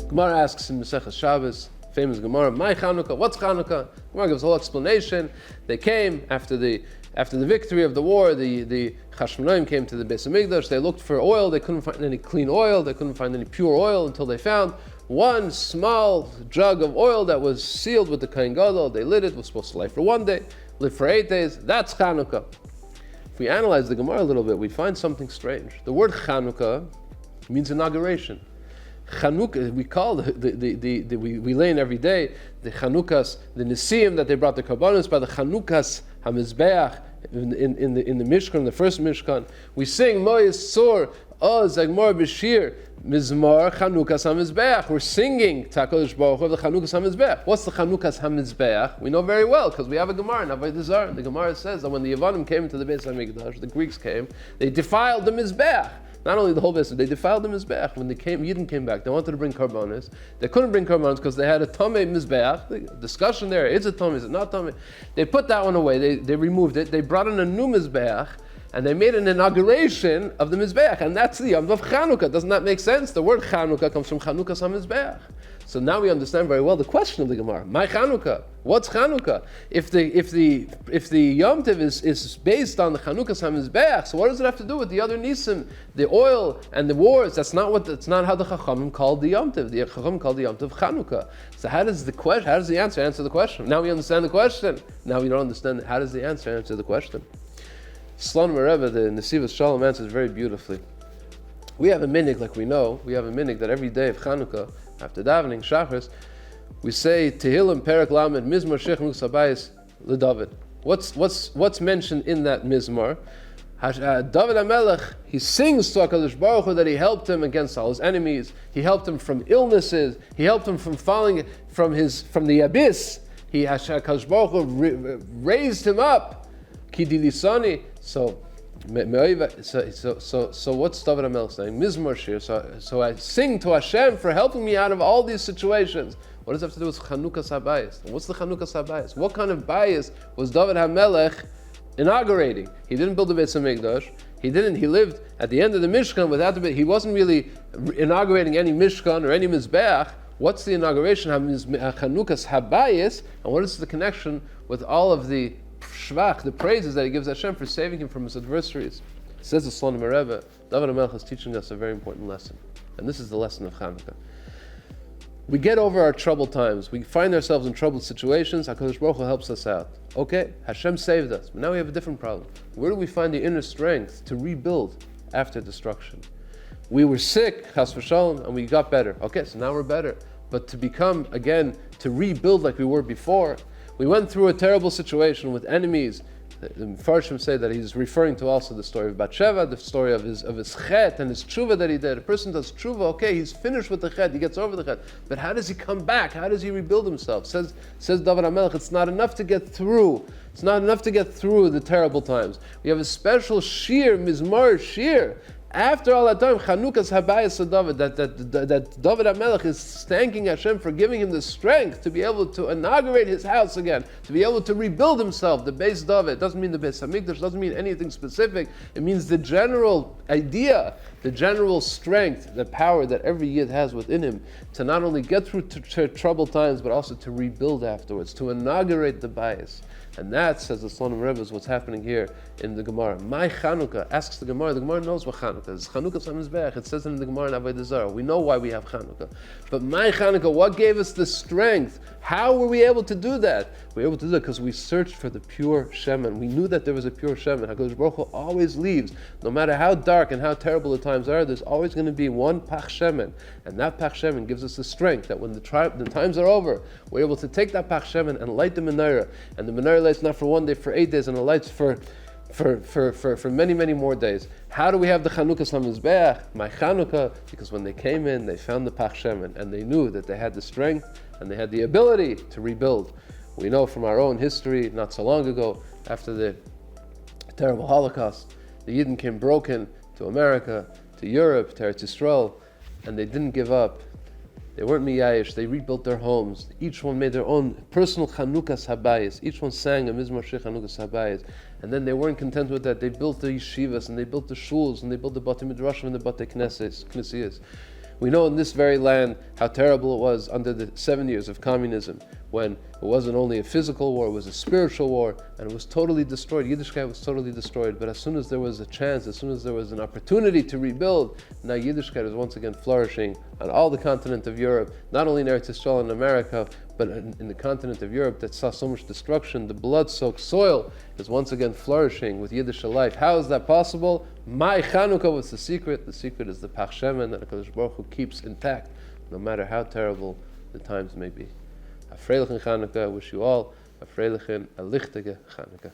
Gemara asks in Maseches Shabbos, famous Gemara, my Hannukah, what's Hannukah? Gemara gives a whole explanation. They came after the victory of the war. The Chashmonaim came to the Beis Hamikdash. They looked for oil. They couldn't find any clean oil. They couldn't find any pure oil until they found one small jug of oil that was sealed with the Kohen Gadol. They lit it. It was supposed to live for 1 day, live for 8 days. That's Hannukah. If we analyze the Gemara a little bit, we find something strange. The word Hannukah means inauguration. Hannukah, we call we learn every day the Hannukahs, the Nisim that they brought the Karbanos by the Hannukahs HaMizbeach in the Mishkan, the first Mishkan. We sing Moyes Sur Oz Agmor Bashir Mizmar Hannukahs HaMizbeach. We're singing Takodesh Baruch Hu of the Hannukahs HaMizbeach. What's the Hannukahs HaMizbeach? We know very well because we have a Gemara in Avodah Zarah. The Gemara says that when the Yevanim came into the Beis Hamikdash, the Greeks came, they defiled the Mizbeach. Not only the whole business, they defiled the Mizbeach. When they came, Yidden came back, they wanted to bring Karbanos. They couldn't bring Karbanos because they had a Tameh Mizbeach. The discussion there, is it Tameh, is it not Tameh? They put that one away, they removed it, they brought in a new Mizbeach, and they made an inauguration of the Mizbeach, and that's the Yom of Hannukah. Doesn't that make sense? The word Hannukah comes from Hannukah's HaMizbeach. So now we understand very well the question of the Gemara. My Hannukah. What's Hannukah? If the Yom Tov is based on the Hannukah's HaMizbeach, so what does it have to do with the other Nisim, the oil and the wars? That's not how the Chachamim called the Yom Tov. The Chachamim called the Yom Tov Hannukah. So how does the answer the question? Now we understand the question. Now we don't understand how does the answer the question. Slonim Rebbe, the Nesivos Shalom, answers very beautifully. We have a minhag, like we know, that every day of Hannukah, after davening Shachris, we say Tehillim Perek Lamed Mizmor Shech Nukas Habayis LeDavid. What's mentioned in that Mizmor? David HaMelech, he sings to HaKadosh Baruch Hu that he helped him against all his enemies. He helped him from illnesses. He helped him from falling from the abyss. HaKadosh Baruch Hu raised him up. Kidi Lisani. So what's David HaMelech saying? Mizmor Shir. So I sing to Hashem for helping me out of all these situations. What does that have to do with Hannukah's HaBayis? What's the Hannukah's HaBayis? What kind of bayis was David HaMelech inaugurating? He didn't build the Beis Hamikdash. He lived at the end of the Mishkan he wasn't really inaugurating any Mishkan or any Mizbeach. What's the inauguration of Hannukah's HaBayis? And what is the connection with all of the shvach, the praises that he gives Hashem for saving him from his adversaries? It says the Slonim Rebbe, David HaMelech is teaching us a very important lesson. And this is the lesson of Hannukah. We get over our troubled times. We find ourselves in troubled situations. HaKadosh Baruch Hu helps us out. Okay, Hashem saved us. But now we have a different problem. Where do we find the inner strength to rebuild after destruction? We were sick, chas v'shalom, and we got better. Okay, so now we're better. But to become, again, to rebuild like we were before, we went through a terrible situation with enemies. The Mepharshim say that he's referring to also the story of Bathsheba, the story of his chet and his tshuva that he did. A person does tshuva, okay, he's finished with the chet, he gets over the chet. But how does he come back? How does he rebuild himself? Says David HaMelech, it's not enough to get through. It's not enough to get through the terrible times. We have a special shir, mizmar shir. After all that time, Hannukah's Habayis of David, that David HaMelech is thanking Hashem for giving him the strength to be able to inaugurate his house again, to be able to rebuild himself, the Beis David. It doesn't mean the Beis Hamikdash, doesn't mean anything specific. It means the general idea, the general strength, the power that every Yid has within him to not only get through troubled times, but also to rebuild afterwards, to inaugurate the Bayis. And that, says the Slonim Rebbe, is what's happening here in the Gemara. My Hannukah asks the Gemara knows what Hannukah is. Hannukah's HaMizbeach. It says it in the Gemara in Avodah Zarah. We know why we have Hannukah. But my Hannukah, what gave us the strength? How were we able to do that? We were able to do that because we searched for the pure Shemen. We knew that there was a pure Shemen. HaKadosh Baruch Hu always leaves. No matter how dark and how terrible the times are, there's always going to be one Pach Shemen. And that Pach Shemen gives us the strength that when the times are over, we're able to take that Pach Shemen and light the menorah. And the menorah lights not for 1 day, for 8 days, and it lights for many, many more days. How do we have the Hannukah's HaMizbeach? My Hannukah, because when they came in, they found the Pach Shemen, and they knew that they had the strength and they had the ability to rebuild. We know from our own history, not so long ago, after the terrible Holocaust, the Yidden came broken to America, to Europe, to Eretz Yisrael, and they didn't give up. They weren't miyayish, they rebuilt their homes. Each one made their own personal Hannukah's Habayis. Each one sang a Mizmor Shech Hannukah's Habayis. And then they weren't content with that. They built the yeshivas, and they built the shuls, and they built the Batei Midrashim and the Batei Knessiyas. We know in this very land how terrible it was under the 7 years of communism, when it wasn't only a physical war, it was a spiritual war, and it was totally destroyed. Yiddishkeit was totally destroyed. But as soon as there was a chance, as soon as there was an opportunity to rebuild, now Yiddishkeit is once again flourishing on all the continent of Europe, not only in Eretz Yisrael and America, but in the continent of Europe that saw so much destruction. The blood-soaked soil is once again flourishing with Yiddish life. How is that possible? My Hannukah was the secret. The secret is the Pach Shemen that HaKadosh Baruch Hu keeps intact, no matter how terrible the times may be. A freilichen Hannukah. I wish you all a freilichen, a lichtige Hannukah.